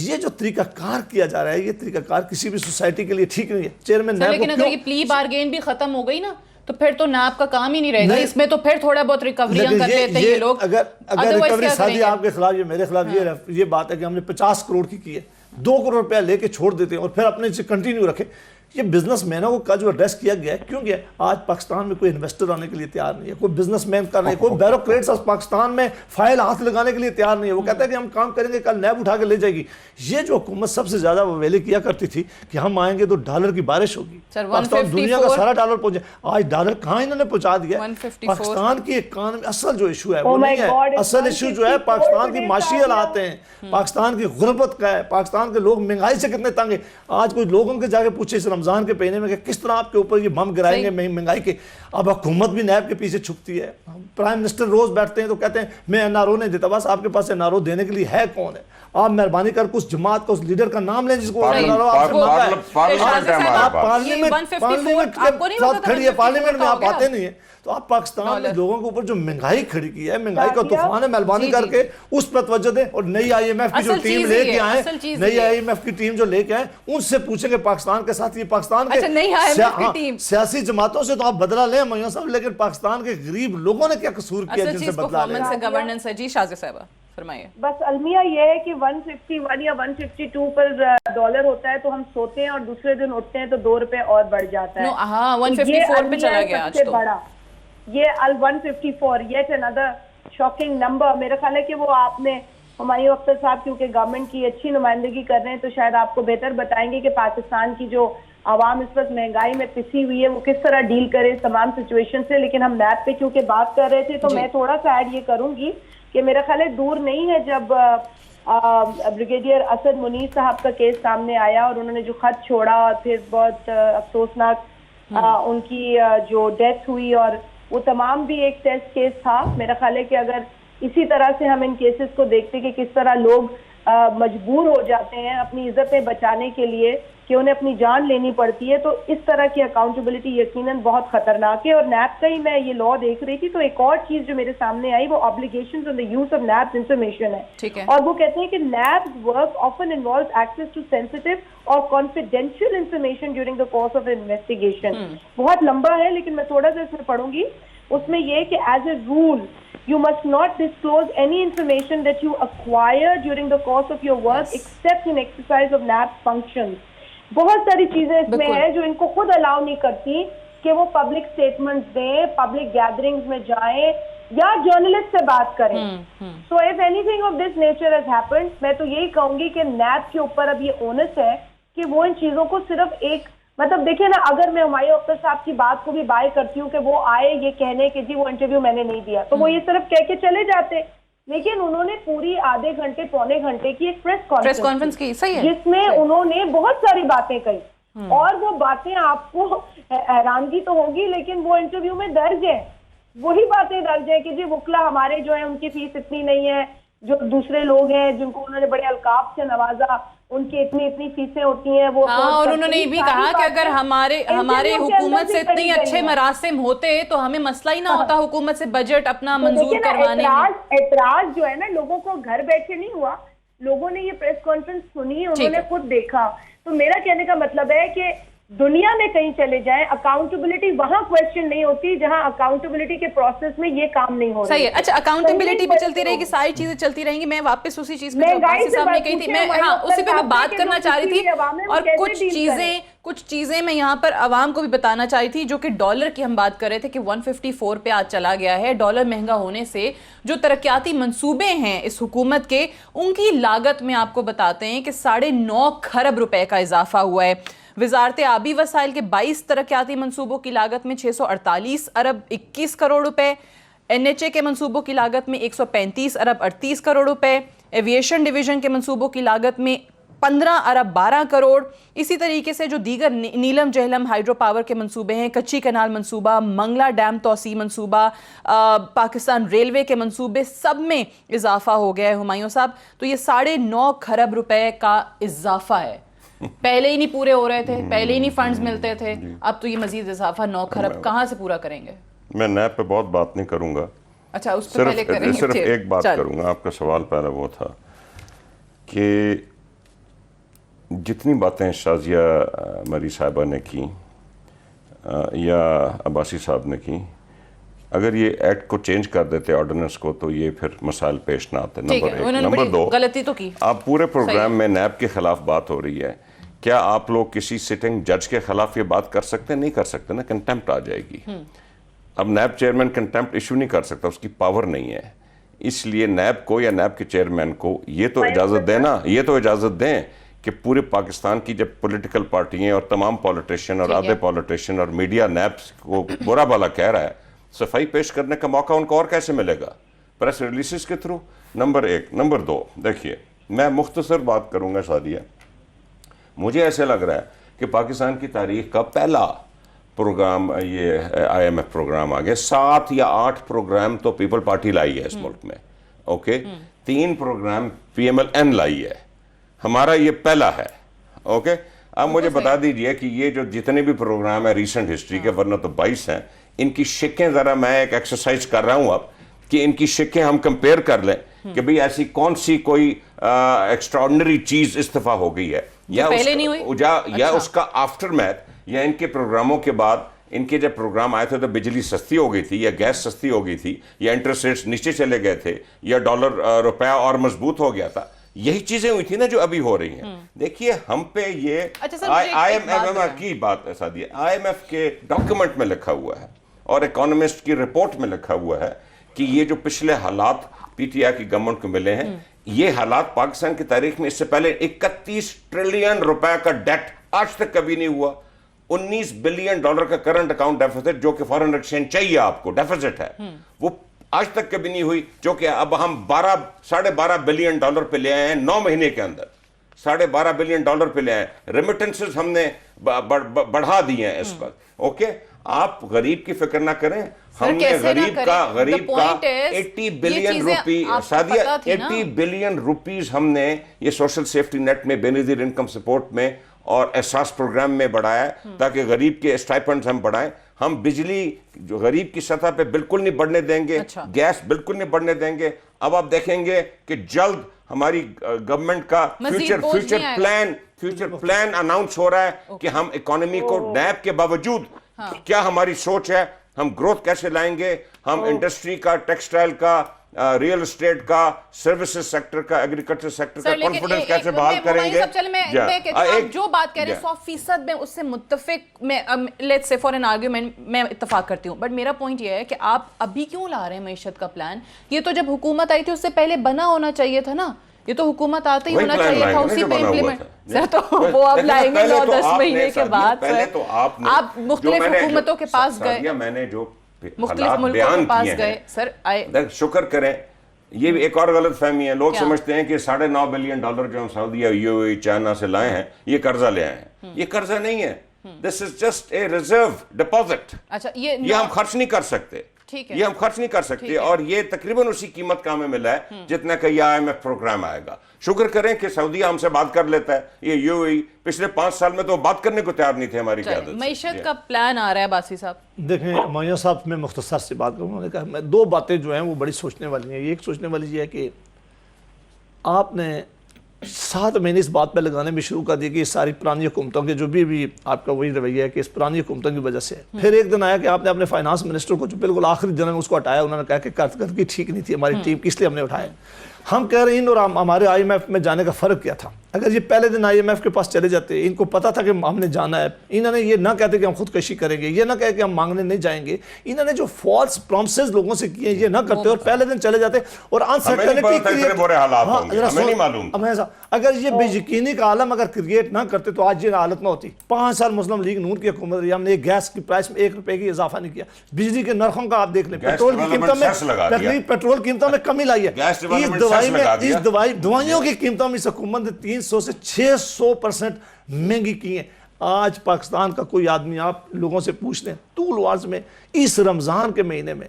یہ جو طریقہ کار کیا جا رہا ہے, یہ طریقہ کار کسی بھی سوسائٹی کے لیے ٹھیک نہیں ہے. چیئرمین نیب لیکن اگر یہ پلی بارگین بھی ختم ہو گئی نا تو پھر تو نیب کا کام ہی نہیں رہے گا اس میں, تو پھر تھوڑا بہت ریکوریاں کر لیتے ہیں یہ لوگ. اگر ریکوری سادی آپ کے خلاف, یہ میرے خلاف یہ بات ہے کہ ہم نے 50 کروڑ کی ہے, 2 کروڑ روپیہ لے کے چھوڑ دیتے ہیں اور پھر اپنے سے کنٹینیو رکھے. یہ بزنس مینوں کا جو ایڈریس کیا گیا ہے, کیوں گیا؟ آج پاکستان میں کوئی انویسٹر آنے کے لیے تیار نہیں ہے, کوئی بزنس مین کا نہیں, کوئی بیوروکریٹس پاکستان میں فائل ہاتھ لگانے کے لیے تیار نہیں ہے. وہ کہتا ہے کہ ہم کام کریں گے, کل نیب اٹھا کے لے جائے گی. یہ جو حکومت سب سے زیادہ وہ ویلے کیا کرتی تھی کہ ہم آئیں گے تو ڈالر کی بارش ہوگی, پاکستان دنیا کا سارا ڈالر پہنچے. آج ڈالر کہاں انہوں نے پہنچا دیا ہے؟ پاکستان کی اکانومی اصل جو ایشو ہے وہ نہیں ہے. اصل ایشو جو ہے پاکستان کی معاشی حالات ہیں, پاکستان کی غربت کا ہے, پاکستان کے لوگ مہنگائی سے کتنے تنگ ہیں. آج کوئی لوگوں کے جا کے پوچھے اس رمضان کے مہینے میں کہ کس طرح آپ کے اوپر یہ بم گرائیں گے مہنگائی کے. اب حکومت بھی نیب کے پیچھے چھپتی ہے. پرائم منسٹر روز بیٹھتے ہیں تو کہتے ہیں میں این آر او نہیں دیتا. بس آپ کے پاس این آر او دینے کے لیے ہے کون ہے؟ آپ مہربانی کر اس جماعت کا, اس لیڈر کا نام لیں جس کو پارلیمنٹ میں آپ آتے نہیں ہیں. تو آپ پاکستان میں لوگوں کے اوپر جو مہنگائی کھڑی کی ہے, مہنگائی کا طوفان ہے, مہربانی کر کے اس پر توجہ دیں. اور نئی آئی ایم ایف کی جو ٹیم لے کے آئیں, نئی آئی ایم ایف کی ٹیم جو لے کے آئیں, ان سے پوچھیں کہ پاکستان کے ساتھ یہ پاکستان کے سیاسی جماعتوں سے تو آپ بدلہ لیں میاں صاحب, لیکن پاکستان کے غریب لوگوں نے کیا قصور کیا جن سے بدلہ لیں؟ گورننس ہے. جی شازیہ صاحبہ فرمائیے. بس المیہ یہ ہے کہ 151 یا 152 پر ڈالر ہوتا ہے تو ہم سوتے ہیں اور دوسرے دن اٹھتے ہیں تو 2 روپے اور بڑھ جاتا ہے. ہاں 154 پہ چلا گیا آج تو. یہ 154 yet another shocking number. میرا خیال ہے کہ وہ آپ نے ہمایوں اختر صاحب کیونکہ گورنمنٹ کی اچھی نمائندگی کر رہے ہیں تو شاید آپ کو بہتر بتائیں گے کہ پاکستان کی جو عوام اس وقت مہنگائی میں پسی ہوئی ہے وہ کس طرح ڈیل کرے اس تمام سچویشن سے. لیکن ہم نیب پہ کیونکہ بات کر رہے تھے تو میں تھوڑا سا ایڈ یہ کروں گی کہ میرا خیال ہے دور نہیں ہے جب بریگیڈیئر اسد منیر صاحب کا کیس سامنے آیا اور انہوں نے جو خط چھوڑا اور پھر بہت افسوسناک ان کی جو ڈیتھ ہوئی, اور وہ تمام بھی ایک ٹیسٹ کیس تھا. میرا خیال ہے کہ اگر اسی طرح سے ہم ان کیسز کو دیکھتے کہ کس طرح لوگ مجبور ہو جاتے ہیں اپنی عزتیں بچانے کے لیے کہ انہیں اپنی جان لینی پڑتی ہے, تو اس طرح کی اکاؤنٹیبلٹی یقیناً بہت خطرناک ہے. اور نیب کا ہی میں یہ لا دیکھ رہی تھی تو ایک اور چیز جو میرے سامنے آئی وہ obbligations on the use of NAB's information ہے. اور وہ کہتے ہیں کہ NAB's work often involves access to sensitive or confidential information during the course of investigation. بہت لمبا ہے لیکن میں تھوڑا سا اس میں پڑھوں گی. اس میں یہ کہ as a rule you must not disclose any information that you acquire during the course of your work except in exercise of NAB's functions. بہت ساری چیزیں اس میں ہیں جو ان کو خود الاؤ نہیں کرتی کہ وہ پبلک سٹیٹمنٹس دیں, پبلک گیدرنگز میں جائیں یا جرنلسٹ سے بات کریں. So if anything of this nature has happened, میں تو یہی کہوں گی کہ نیب کے اوپر اب یہ اونس ہے کہ وہ ان چیزوں کو صرف ایک مطلب دیکھیں نا, اگر میں ہمایوں اختر صاحب کی بات کو بھی بائی کرتی ہوں کہ وہ آئے یہ کہنے کہ جی وہ انٹرویو میں نے نہیں دیا تو وہ یہ صرف کہہ کے چلے جاتے, لیکن انہوں نے پوری آدھے گھنٹے پونے گھنٹے کی ایک پریس کانفرنس کی جس میں انہوں نے بہت ساری باتیں کہی, اور وہ باتیں آپ کو حیرانگی تو ہوگی لیکن وہ انٹرویو میں درج ہے, وہی باتیں درج ہیں کہ جی وکلا ہمارے جو ہیں ان کی فیس اتنی نہیں ہے, جو دوسرے لوگ ہیں جن کو انہوں نے بڑے القاب سے نوازا ان کی اتنی فیسیں ہوتی ہیں وہ. اور انہوں نے یہ بھی کہا کہ اگر ہمارے حکومت سے اتنے اچھے مراسم ہوتے تو ہمیں مسئلہ ہی نہ ہوتا حکومت سے بجٹ اپنا منظور کروانے میں. اعتراض جو ہے نا لوگوں کو گھر بیٹھے نہیں ہوا, لوگوں نے یہ پریس کانفرنس سنی, انہوں نے خود دیکھا. تو میرا کہنے کا مطلب ہے کہ دنیا میں کہیں چلے جائیں اکاؤنٹیبلٹی وہاں کویسچن نہیں ہوتی جہاں اکاؤنٹیبلٹی کے پروسیس میں یہ کام نہیں ہو رہا. صحیح ہے. اچھا اکاؤنٹیبلٹی بھی چلتی رہے گی, ساری چیزیں چلتی رہیں گی. میں واپس اسی چیز پہ صاحب نے کہی تھی, میں اسی پہ میں بات کرنا چاہ رہی تھی, اور کچھ چیزیں میں یہاں پر عوام کو بھی بتانا چاہی تھی جو کہ ڈالر کی ہم بات کر رہے تھے کہ 154 پہ آج چلا گیا ہے. ڈالر مہنگا ہونے سے جو ترقیاتی منصوبے ہیں اس حکومت کے, ان کی لاگت میں آپ کو بتاتے ہیں کہ 9.5 کھرب روپے کا اضافہ ہوا ہے. وزارت آبی وسائل کے 22 ترقیاتی منصوبوں کی لاگت میں 648 ارب 21 کروڑ روپے, NHA کے منصوبوں کی لاگت میں 135 ارب 38 کروڑ روپے, ایویشن ڈویژن کے منصوبوں کی لاگت میں 15 अरब 12 करोड़। इसी तरीके से जो दीगर नीलम जहलम हाइड्रो पावर के मंसूबे हैं, कच्ची कनाल मंसूबा, मंगला डैम तोसी मंसूबा, पाकिस्तान रेलवे के मंसूबे, सब में इजाफा हो गया है हुमायूं साहब। तो ये 9.5 खरब रुपए का इजाफा है। पहले ही नहीं पूरे हो रहे थे, पहले ही नहीं फंड्स मिलते थे, अब तो ये मजीद इजाफा 9 खरब कहाँ से पूरा करेंगे? मैं नैब पे बहुत बात नहीं करूंगा। अच्छा, उस पर पहले करेंगे। सिर्फ एक बात करूंगा। आपका सवाल पहले वो था कि जितनी बातें शाजिया मरी साहिबा ने की या अब्बासी साहब ने की, अगर ये एक्ट को चेंज कर देते ऑर्डिनेंस को, तो ये फिर मसाइल पेश ना आते। नंबर 1। नंबर 2, गलती तो की आप पूरे प्रोग्राम में नैब के खिलाफ बात हो रही है। क्या आप लोग किसी सिटिंग जज के खिलाफ ये बात कर सकते हैं? नहीं कर सकते ना, कंटेम्प्ट आ जाएगी। अब नैब चेयरमैन कंटेम्प्ट इशू नहीं कर सकता, उसकी पावर नहीं है। इसलिए नैब को या नैब के चेयरमैन को ये तो इजाज़त देना, ये तो इजाज़त दें कि पूरे पाकिस्तान की जब पॉलिटिकल पार्टियां और तमाम पॉलिटिशियन और आधे पॉलिटिशियन और मीडिया नैब को बुरा भला कह रहा है, सफाई पेश करने का मौका उनको और कैसे मिलेगा? प्रेस रिलीजेस के थ्रू। नंबर 1। नंबर 2, देखिए मैं मुख्तसर बात करूंगा सादिया। मुझे ऐसे लग रहा है कि पाकिस्तान की तारीख का पहला प्रोग्राम ये IMF प्रोग्राम आ गया। 7 या 8 प्रोग्राम तो पीपल पार्टी लाई है इस मुल्क में, ओके। 3 प्रोग्राम PMLN लाई है, हमारा ये पहला है, ओके। अब मुझे बता दीजिए कि ये जो जितने भी प्रोग्राम है रीसेंट हिस्ट्री के, वरना तो 22 हैं, इनकी शिक्कें ज़रा मैं एक एक्सरसाइज कर रहा हूँ अब कि इनकी शिक्कें हम कंपेयर कर लें कि भाई ऐसी कौन सी कोई एक्स्ट्राऑर्डिनरी चीज़ इस्तीफा हो गई है या पहले नहीं हुई, या उसका आफ्टर मैथ, या इनके प्रोग्रामों के बाद इनके जब प्रोग्राम आए थे तो बिजली सस्ती हो गई थी या गैस सस्ती हो गई थी या इंटरेस्ट रेट्स नीचे चले गए थे या डॉलर रुपया और मजबूत हो गया था। यही चीजें हुई थी ना जो अभी हो रही हैं। देखिए हम पे ये IMF की बात है सादिया, IMF के डॉक्यूमेंट में लिखा हुआ है और इकोनॉमिस्ट की रिपोर्ट में लिखा हुआ है कि ये जो पिछले हालात PTI की गवर्नमेंट को मिले हैं, ये हालात पाकिस्तान की तारीख में इससे पहले 31 ट्रिलियन रुपए का डेट आज तक कभी नहीं हुआ। 19 बिलियन डॉलर का करंट अकाउंट डेफिसिट, जो कि फॉरेन एक्सचेंज चाहिए आपको, डेफिसिट है, वो आज तक कभी नहीं हुई, जो कि अब हम 12.5 बिलियन डॉलर पे ले आए हैं 9 महीने के अंदर। 12.5 बिलियन डॉलर पे ले आए। रेमिटेंसेस हमने बढ़ा दिए हैं इस वक्त, ओके। आप गरीब की फिक्र ना करें, हमने गरीब का 80 बिलियन रुपी सादिया 80 बिलियन रुपीस हमने ये सोशल सेफ्टी नेट में, बेनजीर इनकम सपोर्ट में और एहसास प्रोग्राम में बढ़ाया ताकि गरीब के स्टाइपेंड्स हम बढ़ाएं। हम बिजली जो गरीब की सतह पे बिल्कुल नहीं बढ़ने देंगे, गैस बिल्कुल नहीं बढ़ने देंगे। अब आप देखेंगे कि जल्द हमारी गवर्नमेंट का फ्यूचर प्लान अनाउंस हो रहा है कि हम इकोनॉमी को नैब के बावजूद क्या हमारी सोच है, हम ग्रोथ कैसे लाएंगे, हम इंडस्ट्री का, टेक्सटाइल का, रियल एस्टेट का, सर्विसेज सेक्टर का, एग्रीकल्चर सेक्टर का कॉन्फिडेंस कैसे बहाल करेंगे। आप जो बात कह रहे हैं 100% में उससे मुत्तफिक में, let's say for an argument मैं इत्तेफाक करती हूँ, बट मेरा पॉइंट ये है कि आप अभी क्यों ला रहे हैं मईशत का प्लान? ये तो जब हुकूमत आई थी उससे पहले बना होना चाहिए था ना, ये तो हुकूमत आते ही होना चाहिए था, उसी पे इम्प्लीमेंट। सर तो वो अब लाएंगे 9-10 महीने के बाद। पहले तो आप मुख्तलिफ हुकूमत के पास गए, मैंने जो मुख्तलिफ मुल्कों के पास गए, सर शुक्र करें। ये भी एक और गलत फहमी है, लोग समझते हैं कि 9.5 बिलियन डॉलर जो हम सऊदी, UAE, चाइना से लाए हैं, ये कर्जा ले आए हैं। ये कर्जा नहीं है, this is just a reserve deposit. अच्छा, ये हम खर्च नहीं कर सकते, ये हम खर्च नहीं कर सकते, और ये तकरीबन उसी कीमत का हमें मिला है जितना का IMF प्रोग्राम आएगा। शुक्र करें कि सऊदीया हमसे बात कर लेता है, ये UAE पिछले 5 साल में तो बात करने को तैयार नहीं थे हमारी क़यादत से। मईशत का प्लान आ रहा है बासी साहब। देखें माया साहब, मैं मुख्तसर से बात करूँ, उन्होंने कहा मैं 2 बातें जो हैं वो बड़ी सोचने वाली हैं। एक सोचने वाली ये है कि आपने 7 महीने इस बात पे लगाने में शुरू कर दिया कि सारी पुरानी हुकूमतों के जो भी आपका वही रवैया है कि इस पुरानी हुकूमतों की वजह से। फिर एक दिन आया कि आपने अपने फाइनेंस मिनिस्टर को जो बिल्कुल आखिरी दिन में उसको हटाया, उन्होंने कहा कि कारकर्दगी ठीक नहीं थी हमारी टीम की, इसलिए हमने उठाया। हम कह रहे हैं इन और हमारे IMF में जाने का फ़र्क क्या था? अगर ये पहले दिन IMF के पास चले जाते, इनको पता था कि हमने जाना है, इन्होंने ये ना कहते कि हम खुदकशी करेंगे, ये ना कहे कि हम मांगने नहीं जाएंगे, इन्होंने जो फॉल्स प्रॉमिसेस लोगों से किए ये ना करते और पहले दिन चले जाते और अगर ये बेयकीनी का आलम अगर क्रिएट ना करते तो आज ये हालत ना होती। 5 साल मुस्लिम लीग नून की हुकूमत रही, हमने गैस की प्राइस में 1 रुपए की इजाफा नहीं किया, बिजली के नरखों का आप देख लें, पेट्रोल की कीमतों में कमी लाई है। दवाई लगा में, दिया। इस दवाइयों की कीमतों में इस हुकूमत ने 300 से 600% महंगी की हैं। आज पाकिस्तान का कोई आदमी, आप लोगों से पूछ लें, तूल वार्ज में इस रमज़ान के महीने में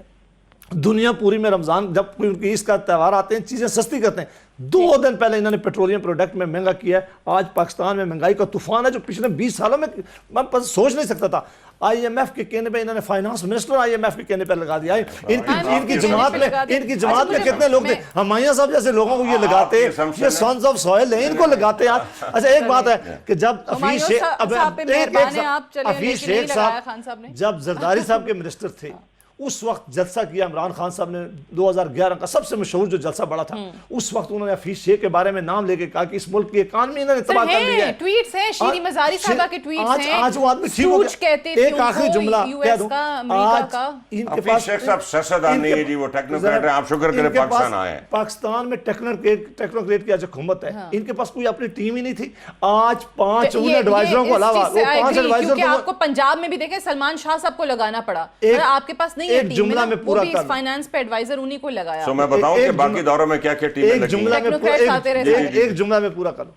दुनिया पूरी में रमज़ान जब कोई उनकी इसका त्यौहार आते हैं चीज़ें सस्ती करते हैं। 2 दिन पहले इन्होंने पेट्रोलियम प्रोडक्ट में महंगा किया है। आज पाकिस्तान में महंगाई का तूफान है जो पिछले 20 सालों में मैं सोच नहीं सकता था। IMF के कहने पे इन्होंने फाइनेंस मिनिस्टर IMF के कहने पे लगा दिया। इनकी जमात में कितने लोग थे? हमायूं साहब जैसे लोगों को ये लगाते, ये सॉन्स ऑफ सॉइल है, इनको लगाते आज। अच्छा एक बात है कि जब हफीज शेख साहब जब जरदारी साहब के मिनिस्टर थे उस वक्त जलसा किया इमरान खान साहब ने 2011 का सबसे मशहूर जो जलसा बड़ा था, उस वक्त उन्होंने हफीज शेख के बारे में नाम लेके कहा कि इस मुल्क की इकानमी इन्होंने तबाह कर दी है। ट्वीट्स हैं, शीरी मज़ारी साहबा के ट्वीट्स हैं। आज वो आदमी ठीक हो गया। एक आखिरी जुमला कह दूं, आज इनके पास शेख साहब सियासतदान नहीं है जी, वो टेक्नोक्रेट है। आप शुक्र करें पाकिस्तान आए। पाकिस्तान में टेक्नोक्रेट की आज हुकूमत है, इनके पास कोई अपनी टीम ही नहीं थी। आज 5 एडवाइजरों को अलावा वो 5 एडवाइजर, आपको पंजाब में भी देखें सलमान शाह साहब को लगाना पड़ा, आपके पास नहीं है एक जुमला में पूरा कर फाइनेंस पे एडवाइजर उन्हीं को लगाया। मैं बताऊं कि बाकी दौरों में क्या क्या टीमें लगी हैं। एक जुमला में पूरा करो।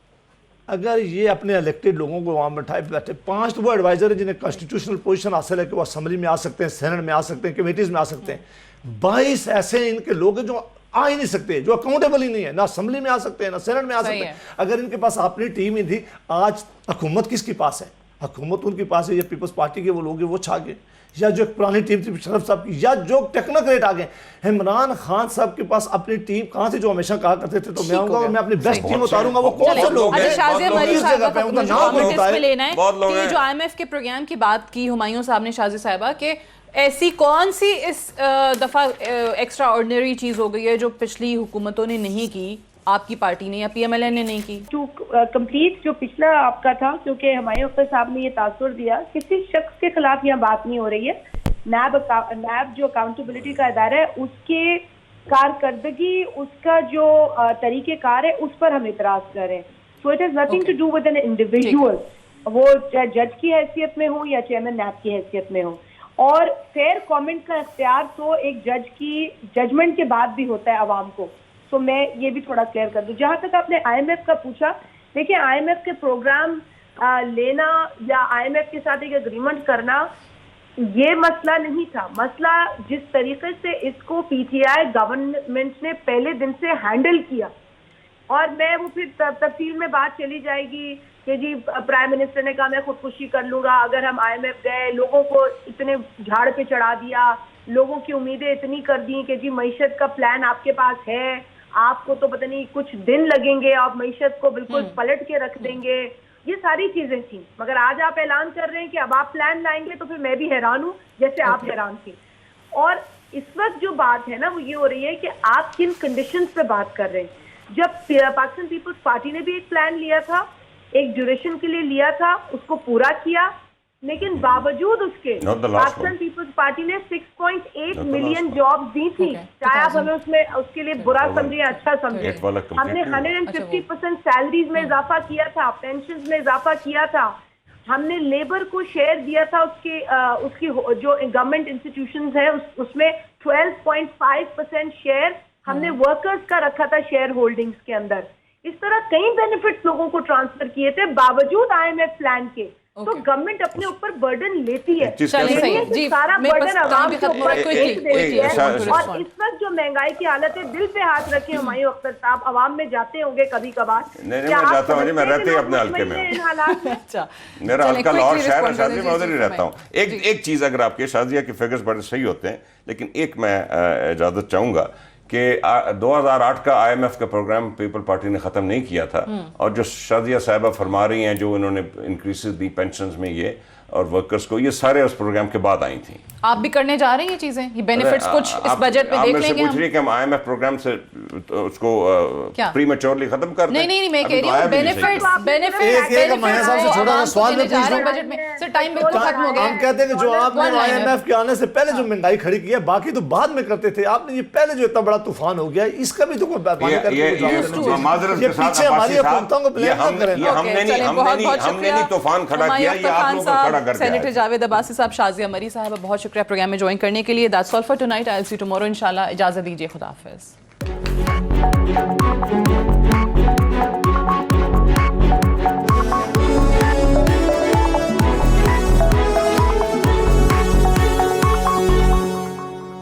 अगर ये अपने इलेक्टेड लोगों को वहां बैठाए बैठे, 5 तो वो एडवाइजर है जिन्हें कॉन्स्टिट्यूशनल पोजीशन हासिल है कि वो असेंबली में आ सकते हैं, सेनेट में आ सकते हैं, कमेटीज में आ सकते हैं। 22 ऐसे इनके लोग हैं जो आ ही नहीं सकते, जो अकाउंटेबल ही नहीं है, ना असेंबली में आ सकते हैं ना सेनेट में आ सकते हैं। अगर इनके पास अपनी टीम ही थी, आज हुकूमत किसके पास है? हुकूमत उनके पास है, ये पीपल्स पार्टी के वो लोग हैं वो छा गए, या जो पुरानी टीम थी शरफ साहब की, या जो टेक्नोक्रेट आ गए। इमरान खान साहब के पास अपनी टीम कहाँ से, जो हमेशा कहा करते थे तो मैं आऊंगा मैं अपनी बेस्ट टीम उतारूंगा, वो कौन से लोग हैं? शाज़िया मरी साहब का उनका नाम होता है। ये जो IMF के प्रोग्राम की बात की हुमायूं साहब ने शाज़िया साहिबा के, ऐसी कौन सी इस दफा एक्स्ट्रा ऑर्डिनरी चीज हो गई है जो पिछली हुकूमतों ने नहीं की, आपकी पार्टी ने या PMLN ने नहीं की? टू कंप्लीट जो पिछला आपका था, क्योंकि हुमायूं अख्तर साहब ने ये तासुर दिया, किसी शख्स के खिलाफ यहाँ बात नहीं हो रही है। नैब जो अकाउंटेबिलिटी का इदारा है, उसके कारकर्दगी, उसका जो तरीक़ेकार है, उस पर हम इतराज कर रहे हैं। So it is nothing to do with an individual, वो चाहे जज की हैसियत में हो या चेयरमैन नैब की हैसियत में हो। और फेयर कमेंट का इख्तियार तो एक जज की जजमेंट के बाद भी होता है अवाम को। तो मैं ये भी थोड़ा क्लियर कर दूं। जहां तक आपने IMF का पूछा, देखिए IMF के प्रोग्राम लेना या IMF के साथ एक एग्रीमेंट करना ये मसला नहीं था। मसला जिस तरीके से इसको PTI गवर्नमेंट ने पहले दिन से हैंडल किया, और मैं वो फिर तफसील में बात चली जाएगी कि जी प्राइम मिनिस्टर ने कहा मैं खुदकुशी कर लूंगा अगर हम IMF गए, लोगों को इतने झाड़ पे चढ़ा दिया, लोगों की उम्मीदें इतनी कर दी कि जी मईशत का प्लान आपके पास है, आपको तो पता नहीं कुछ दिन लगेंगे, आप मईशत को बिल्कुल पलट के रख देंगे, ये सारी चीजें थी। मगर आज आप ऐलान कर रहे हैं कि अब आप प्लान लाएंगे, तो फिर मैं भी हैरान हूँ जैसे आप हैरान थी। और इस वक्त जो बात है ना वो ये हो रही है कि आप किन कंडीशंस पे बात कर रहे हैं। जब पाकिस्तान पीपल्स पार्टी ने भी एक प्लान लिया था, एक ड्यूरेशन के लिए लिया था, उसको पूरा किया, लेकिन बावजूद उसके पाकिस्तान पीपल्स पार्टी ने 6.8 मिलियन जॉब्स दी थी। चाहे आप हमें उसके लिए बुरा समझे अच्छा समझे, हमने 150% सैलरीज में इजाफा किया था, पेंशन में इजाफा किया था, हमने लेबर को शेयर दिया था उसकी जो गवर्नमेंट इंस्टीट्यूशंस है उसमें 12.5% शेयर हमने वर्कर्स का रखा था शेयर होल्डिंग्स के अंदर। इस तरह कई बेनिफिट्स लोगों को ट्रांसफर किए थे बावजूद IMF प्लान के। तो गवर्नमेंट अपने ऊपर बर्डन लेती है, सारा बर्डन आवाम के ऊपर देती है। और इस वक्त जो महंगाई की हालत है, दिल पे हाथ रखे हुमायूं अख्तर साहब, आवाम में जाते होंगे कभी कभार? नहीं, मैं जाता हूँ, मैं रहते ही अपने हल्के में मेरा हल्का लाहौर शहर है शाजिया, मैं उधर ही रहता हूँ। एक चीज़ अगर आपके शाजिया के फिगर्स बड़े सही होते हैं, लेकिन एक मैं इजाज़त चाहूँगा कि 2008 का IMF का प्रोग्राम पीपल पार्टी ने ख़त्म नहीं किया था, और जो शाजिया साहिबा फरमा रही हैं जो इन्होंने इंक्रीसेस दी पेंशन्स में ये और वर्कर्स को, ये सारे उस प्रोग्राम के बाद आई थी। आप भी करने जा रहे हैं ये चीजें, ये बेनिफिट्स कुछ इस बजट में देख लेंगे हम। पूछ रही कि हम IMF प्रोग्राम से उसको प्रीमेच्योरली खत्म कर दें? नहीं, मैं कह रही हूं बेनिफिट्स छोटा सा सवाल में पूछ रहा बजट में सर, टाइम बिल्कुल खत्म हो गया। हम कहते हैं कि जो आपने IMF के आने से पहले जो महंगाई खड़ी की है, बाकी तो बाद में करते थे, आपने ये पहले जो इतना बड़ा तूफान हो गया, इसका भी तो कोई माजरत के साथ हमने नहीं तूफान खड़ा किया, ये आप लोगों को खड़ा कर दिया। सेनेटर जावेद अब्बासी साहब, शाज़िया मरी साहब, बहुत शुक्रिया प्रोग्राम में ज्वाइन करने के लिए। That's all for tonight. I will see you tomorrow इंशाल्लाह। इजाजत दीजिए, खुदा हाफिज़। हैं।